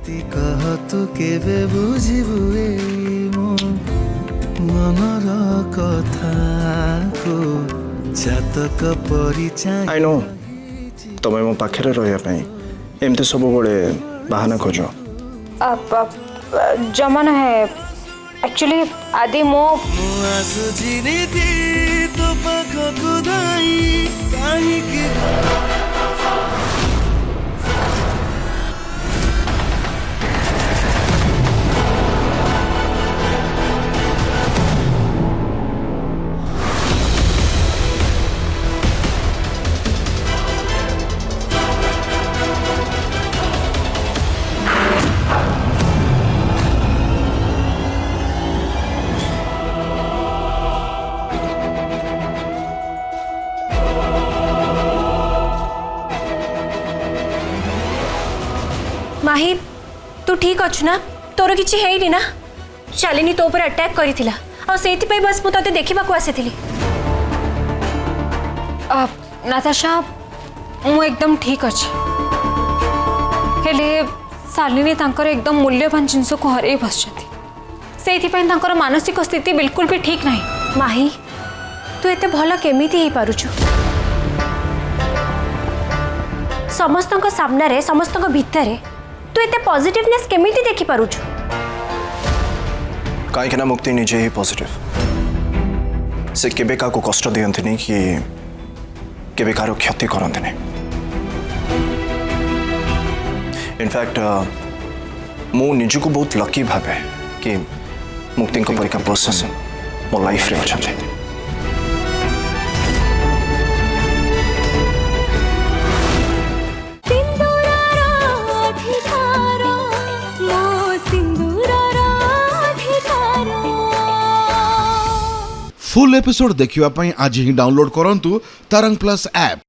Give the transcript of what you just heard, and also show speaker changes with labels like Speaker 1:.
Speaker 1: कह तू केबे बुझिबु ए मो मनर कथा को जातक परिचय
Speaker 2: आई नो तुम्हें मो पाखे रहा एमती सब बड़े बहाना खोज
Speaker 3: जमा है एक्चुअली आदि मो
Speaker 1: तो पाख खुदाई काहे
Speaker 3: माही तू ठीक अच्छु ना तोर किछि हेइनी ना शालिनी तो ऊपर अटैक करिथिला आ सेति पे बस मु तते देखिबा को आसीथिली नाताशा मु एकदम ठीक अछि हेले शालिनी तांकर एकदम मूल्यवान जिंस को हरे बसछथि सेति पे तांकर मानसिक स्थिति बिल्कुल भी ठीक नाही माही तू एते भला केमिति हे पारुछु समस्तक सामने रे समस्तक भितरे तू एते पॉजिटिवनेस केमिति देखि पारुछु
Speaker 2: कहीं ना मुक्ति निजे ही पॉजिटिव से केबे का को कष्ट दियंती नहीं कि केबे कार क्षति करंती नहीं इनफैक्ट मु निज को बहुत लकी भावे कि मुक्ति को परिका पर्सन मो लाइफ रे अछंती
Speaker 4: फुल एपिसोड देखिवा पई आज ही डाउनलोड करंतु तरंग प्लस ऐप।